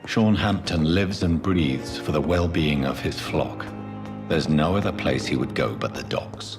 Sean Hampton lives and breathes for the well-being of his flock. There's no other place he would go but the docks.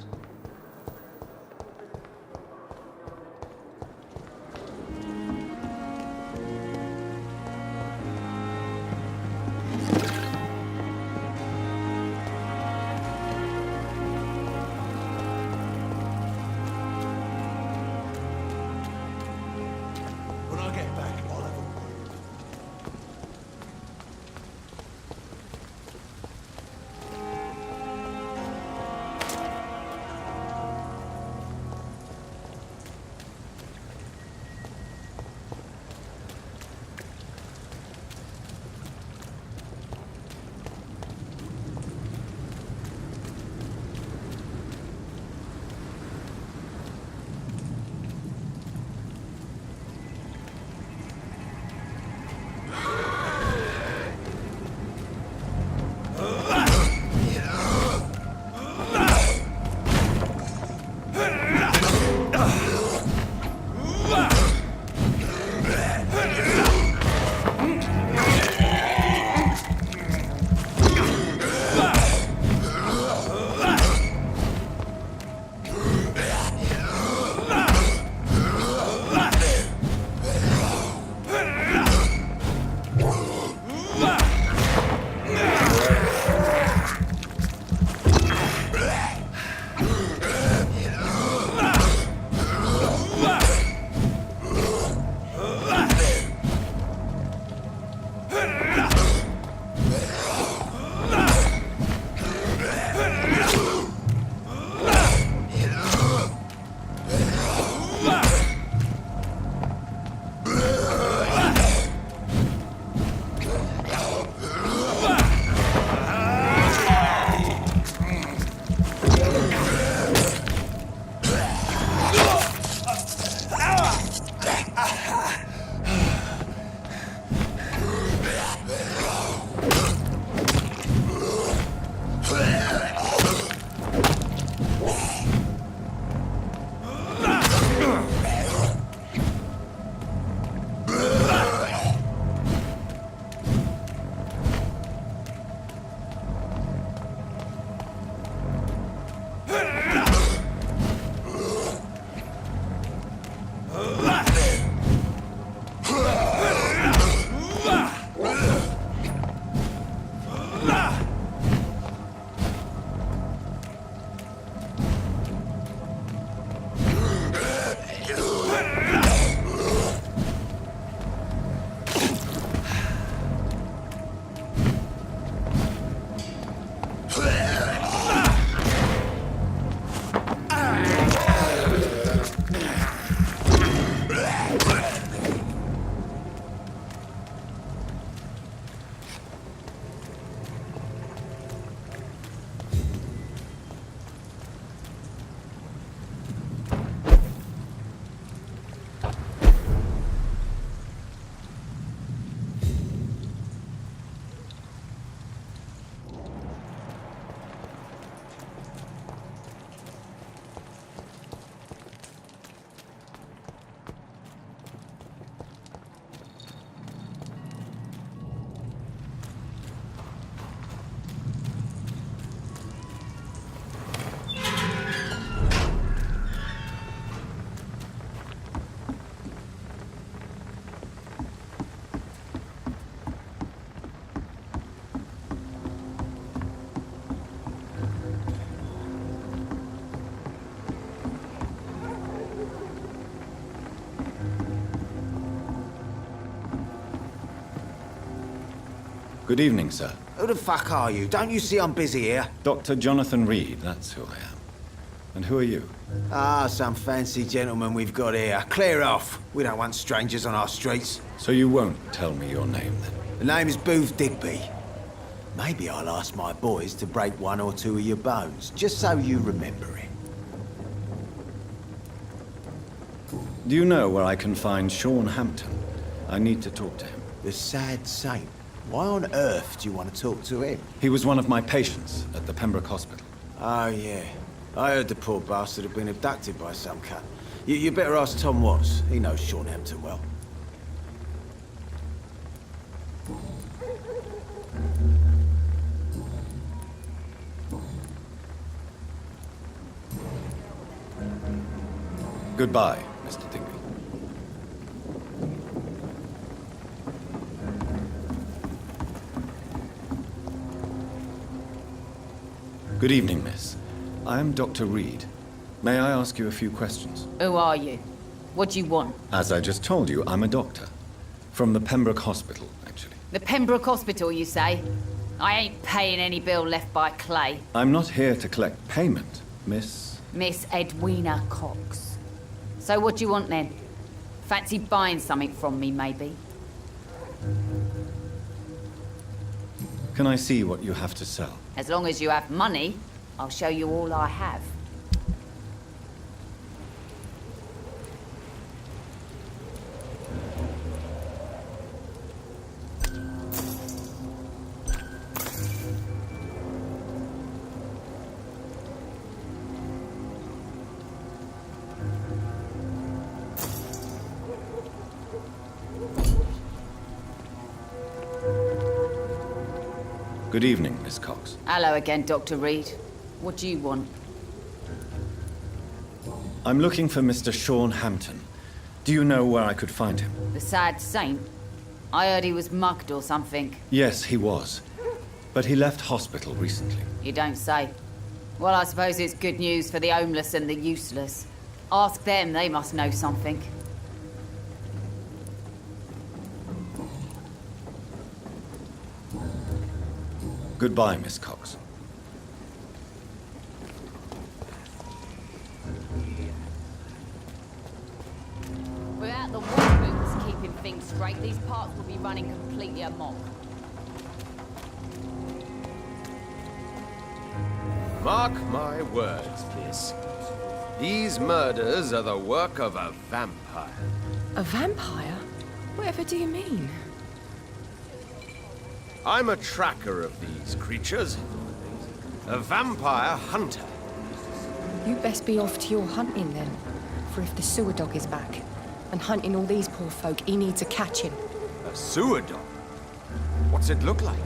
Good evening, sir. Who the fuck are you? Don't you see I'm busy here? Dr. Jonathan Reid, that's who I am. And who are you? Ah, some fancy gentleman we've got here. Clear off. We don't want strangers on our streets. So you won't tell me your name, then? The name is Booth Digby. Maybe I'll ask my boys to break one or two of your bones, just so you remember it. Do you know where I can find Sean Hampton? I need to talk to him. The sad saint. Why on earth do you want to talk to him? He was one of my patients at the Pembroke Hospital. Oh, yeah. I heard the poor bastard had been abducted by some cunt. You better ask Tom Watts. He knows Sean Hampton well. Goodbye, Mr. Digby. Good evening, miss. I am Dr. Reid. May I ask you a few questions? Who are you? What do you want? As I just told you, I'm a doctor. From the Pembroke Hospital, actually. The Pembroke Hospital, you say? I ain't paying any bill left by Clay. I'm not here to collect payment, miss. Miss Edwina Cox. So what do you want then? Fancy buying something from me, maybe? Can I see what you have to sell? As long as you have money, I'll show you all I have. Good evening, Miss Cox. Hello again, Dr. Reid. What do you want? I'm looking for Mr. Sean Hampton. Do you know where I could find him? The sad saint? I heard he was mugged or something. Yes, he was. But he left hospital recently. You don't say. Well, I suppose it's good news for the homeless and the useless. Ask them, they must know something. Goodbye, Miss Cox. Without the war boots keeping things straight, these parts will be running completely amok. Mark my words, miss. These murders are the work of a vampire. A vampire? Whatever do you mean? I'm a tracker of these creatures. A vampire hunter. You best be off to your hunting then. For if the sewer dog is back and hunting all these poor folk, he needs a catching. A sewer dog? What's it look like?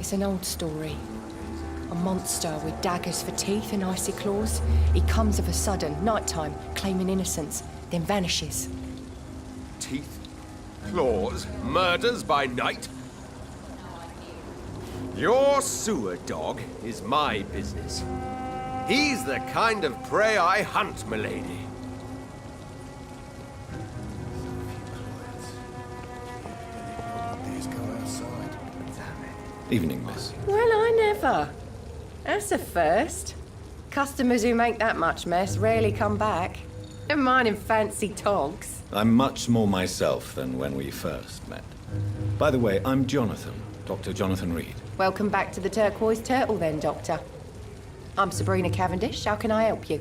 It's an old story. A monster with daggers for teeth and icy claws. He comes of a sudden, nighttime, claiming innocence, then vanishes. Teeth? Claws? Murders by night? Your sewer dog is my business. He's the kind of prey I hunt, milady. Evening, miss. Well, I never. That's a first. Customers who make that much mess rarely come back. Never mind in fancy togs. I'm much more myself than when we first met. By the way, I'm Jonathan, Dr. Jonathan Reid. Welcome back to the Turquoise Turtle then, Doctor. I'm Sabrina Cavendish. How can I help you?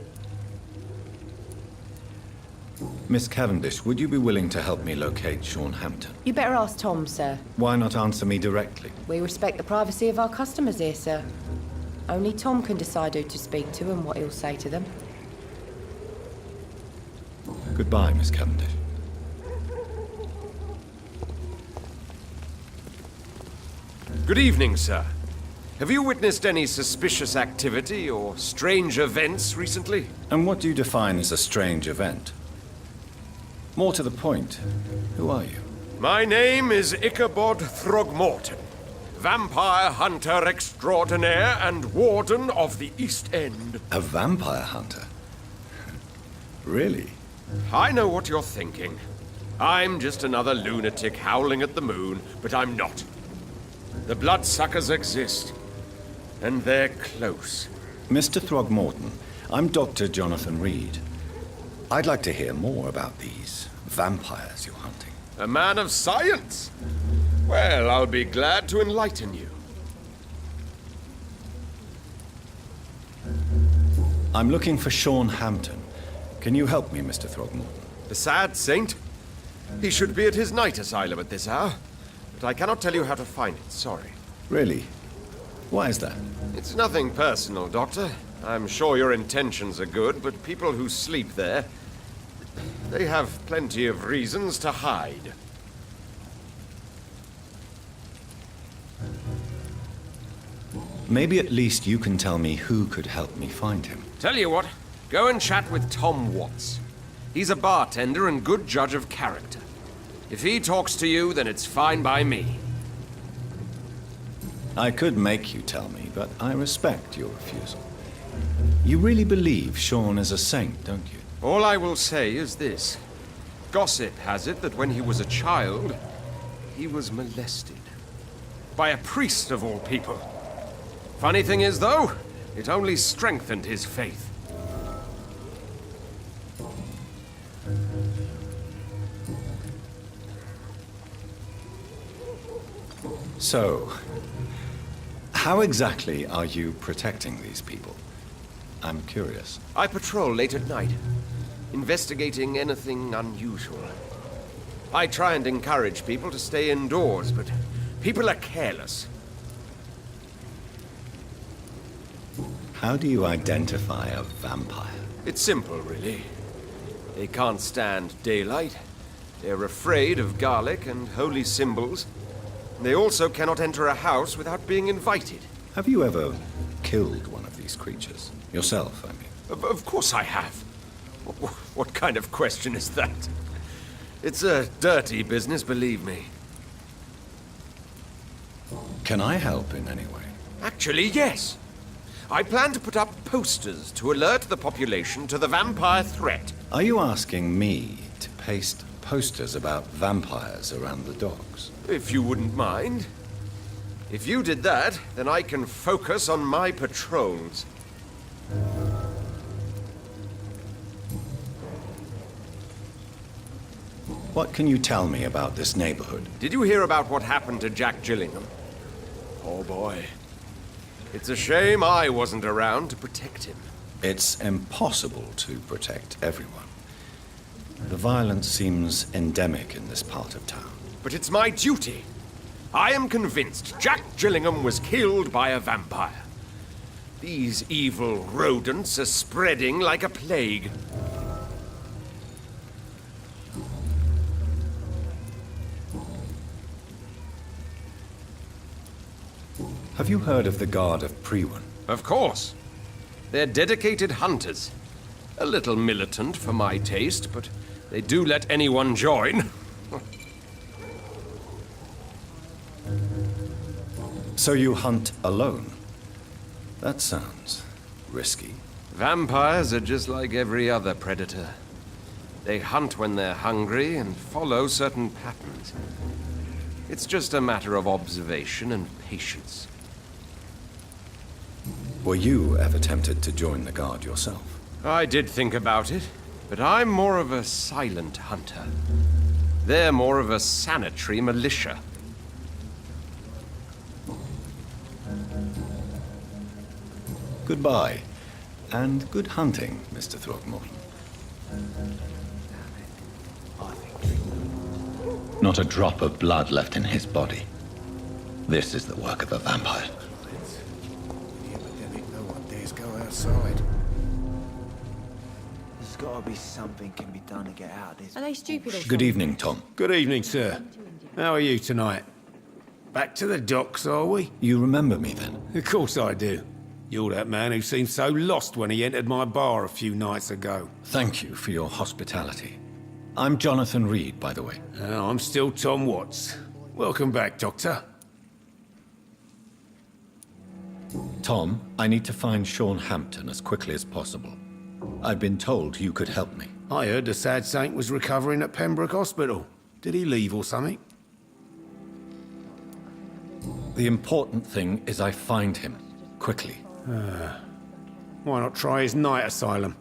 Miss Cavendish, would you be willing to help me locate Sean Hampton? You better ask Tom, sir. Why not answer me directly? We respect the privacy of our customers here, sir. Only Tom can decide who to speak to and what he'll say to them. Goodbye, Miss Cavendish. Good evening, sir. Have you witnessed any suspicious activity or strange events recently? And what do you define as a strange event? More to the point, who are you? My name is Ichabod Throgmorton, vampire hunter extraordinaire and warden of the East End. A vampire hunter? Really? I know what you're thinking. I'm just another lunatic howling at the moon, but I'm not. The bloodsuckers exist, and they're close. Mr. Throgmorton, I'm Dr. Jonathan Reid. I'd like to hear more about these vampires you're hunting. A man of science? Well, I'll be glad to enlighten you. I'm looking for Sean Hampton. Can you help me, Mr. Throgmorton? The sad saint? He should be at his night asylum at this hour, but I cannot tell you how to find it, sorry. Really? Why is that? It's nothing personal, Doctor. I'm sure your intentions are good, but people who sleep there, they have plenty of reasons to hide. Maybe at least you can tell me who could help me find him. Tell you what, go and chat with Tom Watts. He's a bartender and good judge of character. If he talks to you, then it's fine by me. I could make you tell me, but I respect your refusal. You really believe Sean is a saint, don't you? All I will say is this. Gossip has it that when he was a child, he was molested. By a priest of all people. Funny thing is, though, it only strengthened his faith. So, how exactly are you protecting these people? I'm curious. I patrol late at night, investigating anything unusual. I try and encourage people to stay indoors, but people are careless. How do you identify a vampire? It's simple, really. They can't stand daylight. They're afraid of garlic and holy symbols. They also cannot enter a house without being invited. Have you ever killed one of these creatures? Yourself, I mean. Of course I have. What kind of question is that? It's a dirty business, believe me. Can I help in any way? Actually, yes. I plan to put up posters to alert the population to the vampire threat. Are you asking me to paste posters about vampires around the docks? If you wouldn't mind. If you did that, then I can focus on my patrols. What can you tell me about this neighborhood? Did you hear about what happened to Jack Gillingham? Oh boy. It's a shame I wasn't around to protect him. It's impossible to protect everyone. The violence seems endemic in this part of town. But it's my duty. I am convinced Jack Gillingham was killed by a vampire. These evil rodents are spreading like a plague. Have you heard of the Guard of Priwen? Of course. They're dedicated hunters. A little militant for my taste, but they do let anyone join. So you hunt alone? That sounds risky. Vampires are just like every other predator. They hunt when they're hungry and follow certain patterns. It's just a matter of observation and patience. Were you ever tempted to join the Guard yourself? I did think about it, but I'm more of a silent hunter. They're more of a sanitary militia. Goodbye, and good hunting, Mr. Throckmorton. Not a drop of blood left in his body. This is the work of a vampire. The epidemic, no one dares go outside. There's got to be something can be done to get out of this. Are they stupid or Good evening, Tom. Good evening, sir. How are you tonight? Back to the docks, are we? You remember me then? Of course I do. You're that man who seemed so lost when he entered my bar a few nights ago. Thank you for your hospitality. I'm Jonathan Reid, by the way. I'm still Tom Watts. Welcome back, Doctor. Tom, I need to find Sean Hampton as quickly as possible. I've been told you could help me. I heard the sad saint was recovering at Pembroke Hospital. Did he leave or something? The important thing is I find him, quickly. Why not try his night asylum?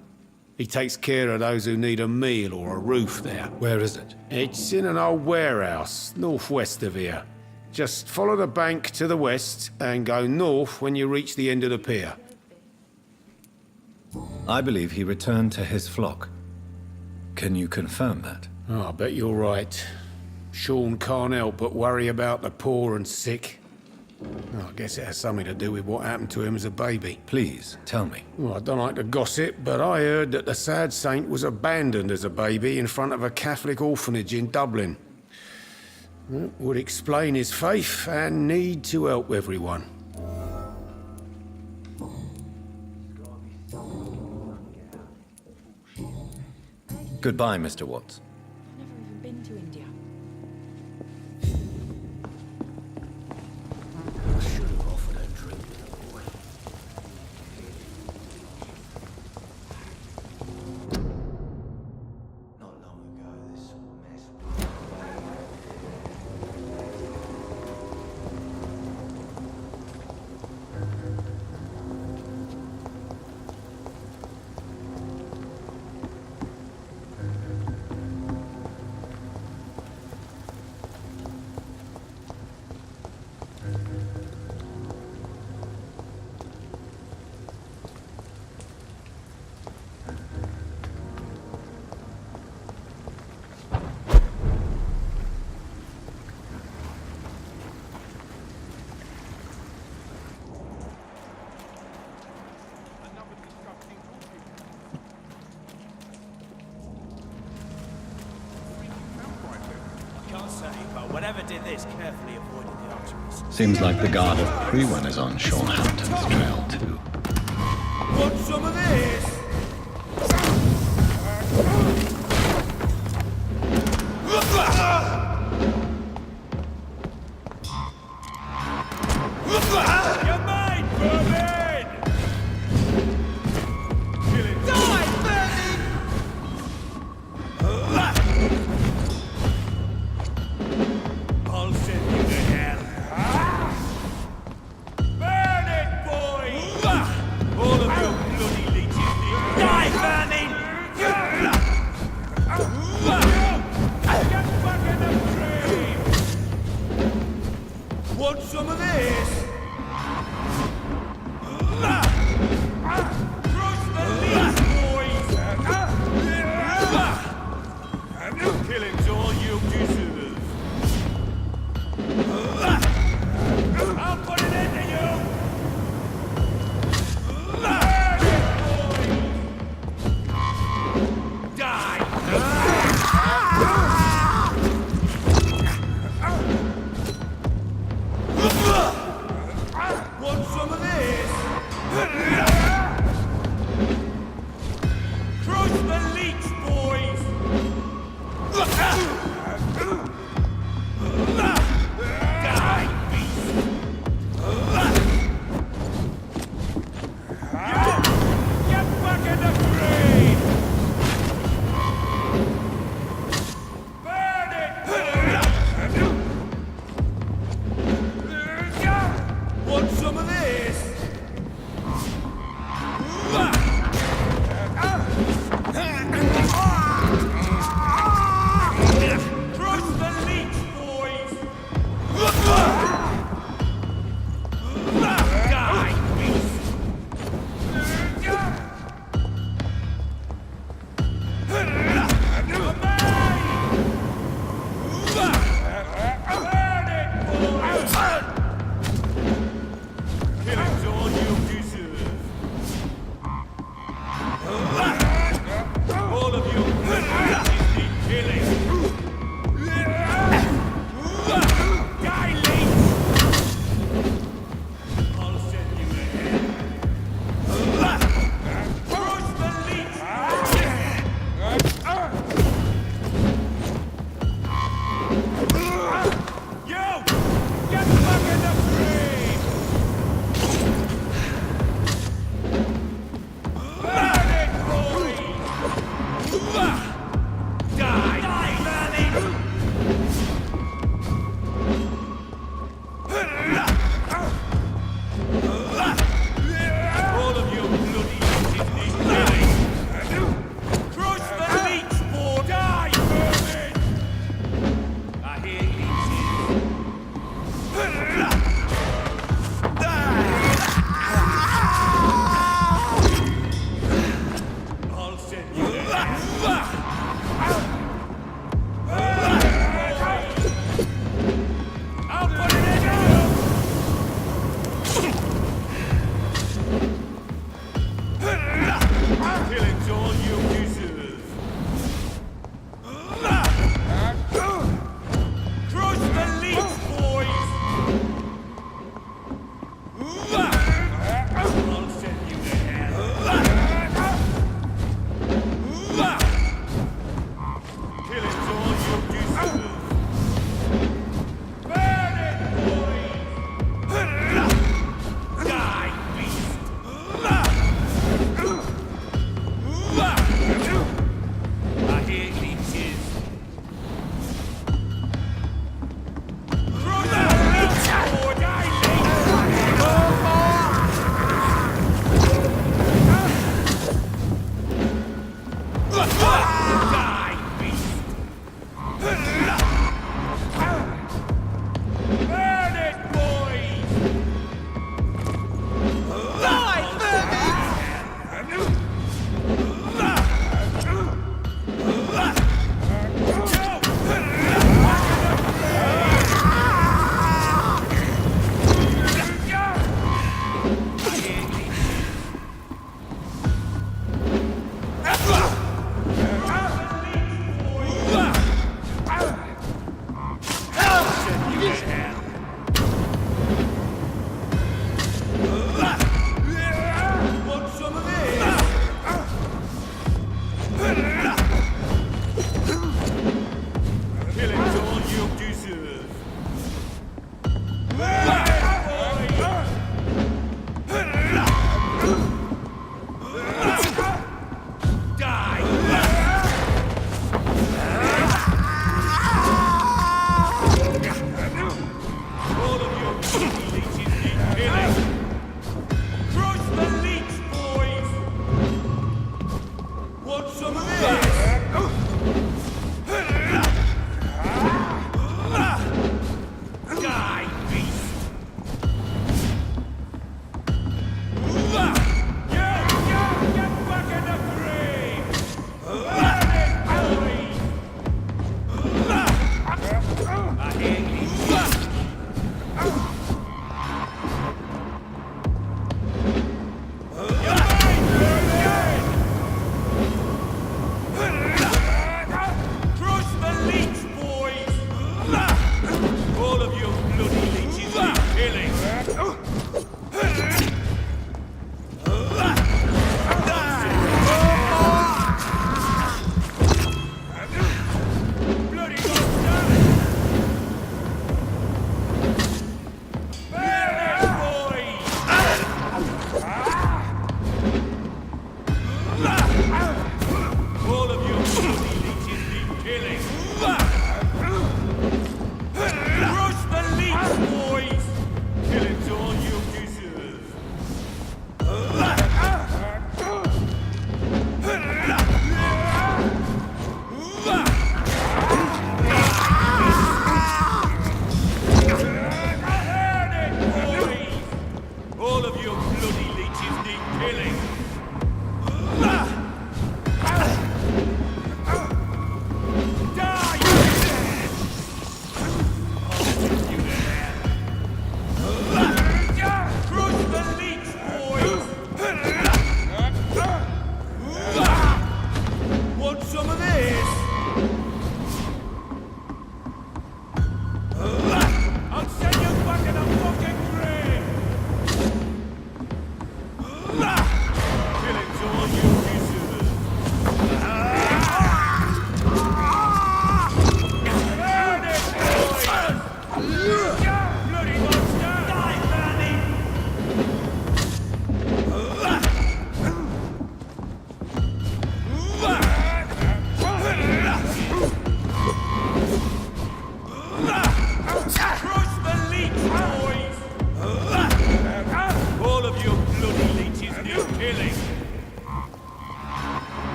He takes care of those who need a meal or a roof there. Where is it? It's in an old warehouse, northwest of here. Just follow the bank to the west and go north when you reach the end of the pier. I believe he returned to his flock. Can you confirm that? Oh, I bet you're right. Sean can't help but worry about the poor and sick. Oh, I guess it has something to do with what happened to him as a baby. Please, tell me. Well, I don't like to gossip, but I heard that the sad saint was abandoned as a baby in front of a Catholic orphanage in Dublin. That would explain his faith and need to help everyone. Goodbye, Mr. Watts. I've never even been to India. I should have offered a drink to the boy. Not long ago, this sort of mess. Can't say, but whatever did this carefully avoided the arteries. Seems like the guard of Prewen is on Sean Hampton's trail, too. Want some of this? You're mine, vermin! Kill it. Die, vermin! I'll send you to hell. Burn it, boys! All of you bloody leeches need die, vermin! Get back in the tree! Want some of this? Crush the leaf, boys! Killing's all you deserve. I'll put it into you! Burn it, boys! Die!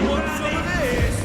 Want some of this?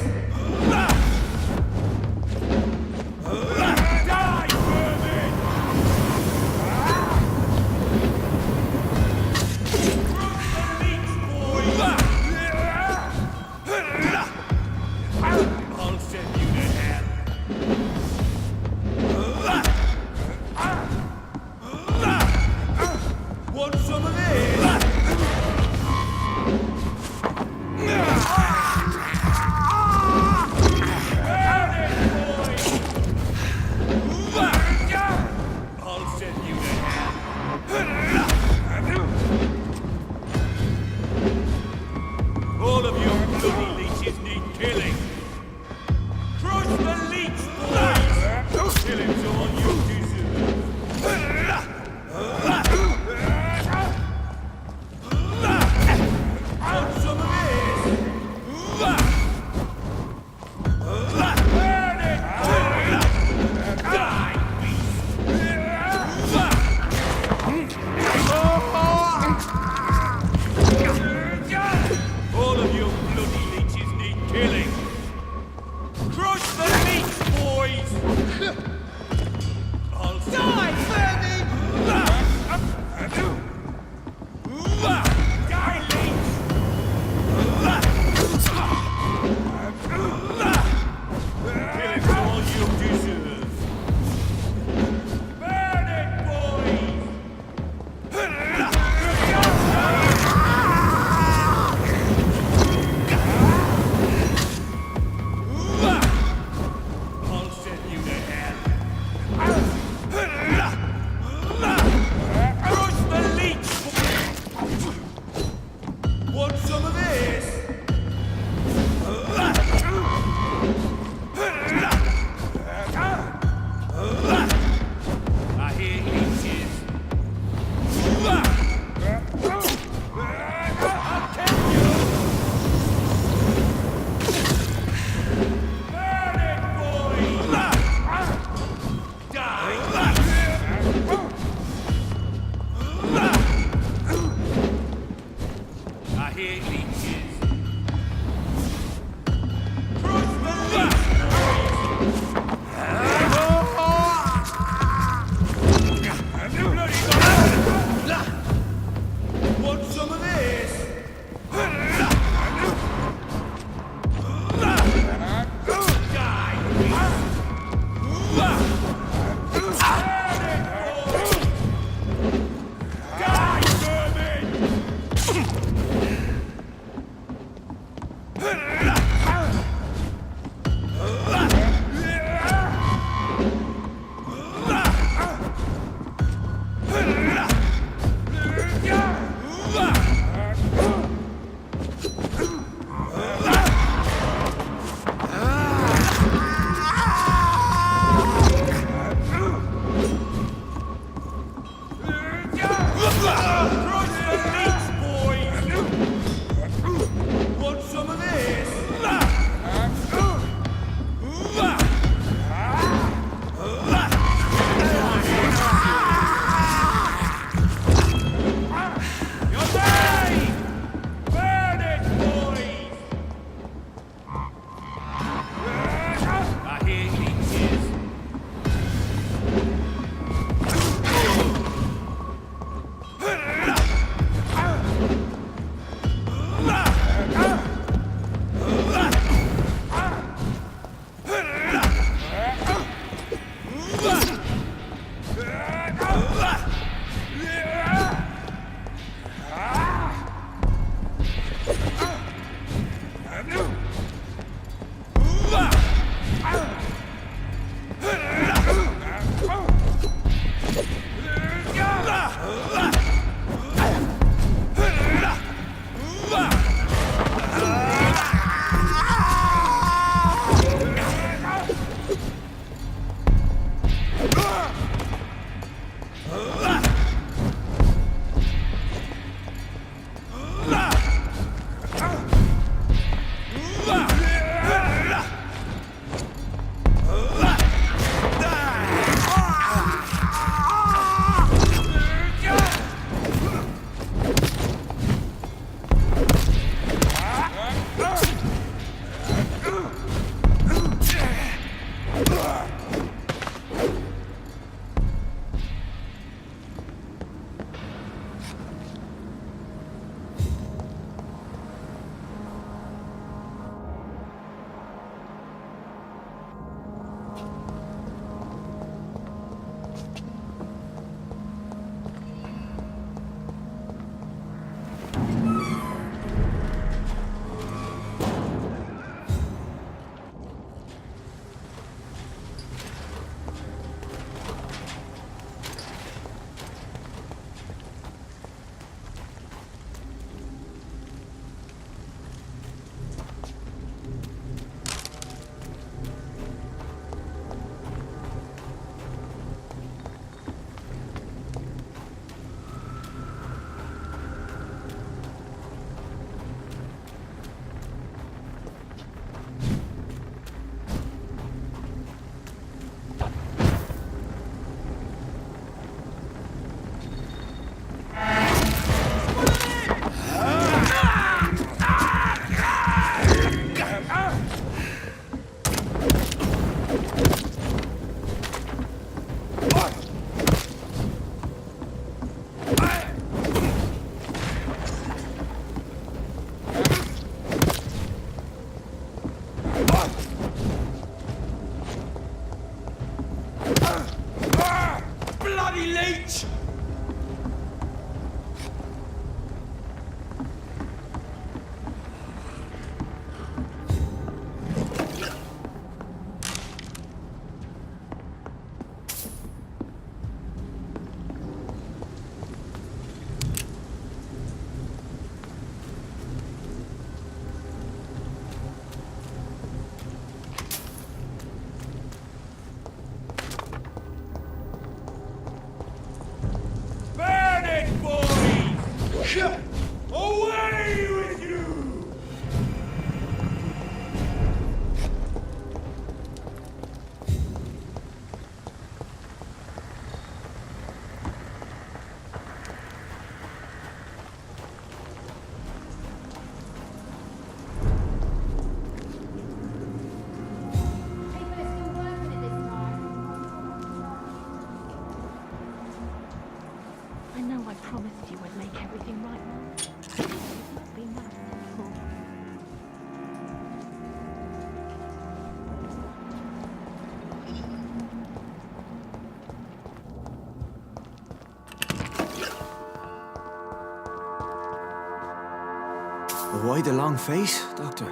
Why the long face, Doctor?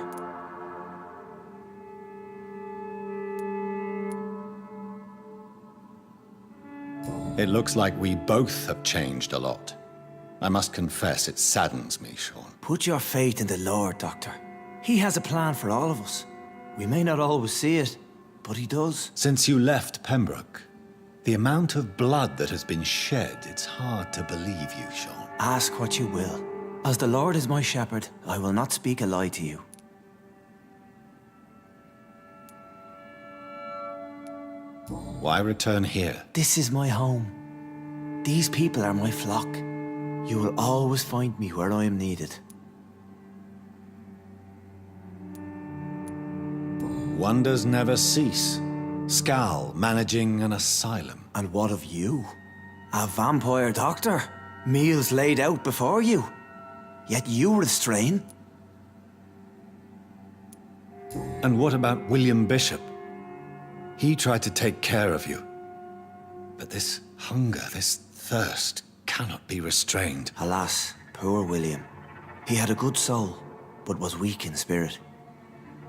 It looks like we both have changed a lot. I must confess, it saddens me, Sean. Put your faith in the Lord, Doctor. He has a plan for all of us. We may not always see it, but he does. Since you left Pembroke, the amount of blood that has been shed, it's hard to believe you, Sean. Ask what you will. As the Lord is my shepherd, I will not speak a lie to you. Why return here? This is my home. These people are my flock. You will always find me where I am needed. Wonders never cease. Skal managing an asylum. And what of you? A vampire doctor? Meals laid out before you. Yet you restrain. And what about William Bishop? He tried to take care of you. But this hunger, this thirst, cannot be restrained. Alas, poor William. He had a good soul, but was weak in spirit.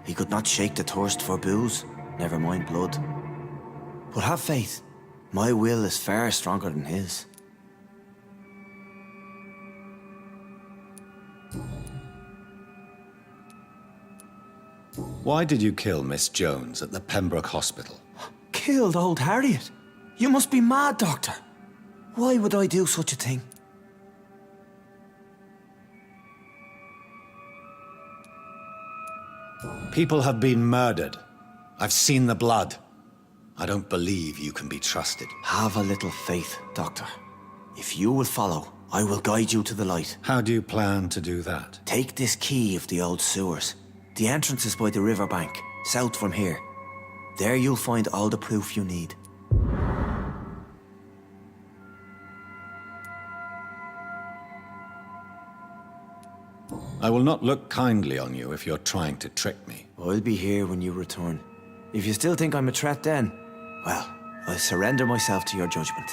He could not shake the thirst for booze, never mind blood. But have faith. My will is far stronger than his. Why did you kill Miss Jones at the Pembroke Hospital? Killed old Harriet? You must be mad, Doctor. Why would I do such a thing? People have been murdered. I've seen the blood. I don't believe you can be trusted. Have a little faith, Doctor. If you will follow, I will guide you to the light. How do you plan to do that? Take this key of the old sewers. The entrance is by the riverbank, south from here. There you'll find all the proof you need. I will not look kindly on you if you're trying to trick me. I'll be here when you return. If you still think I'm a threat then, well, I'll surrender myself to your judgment.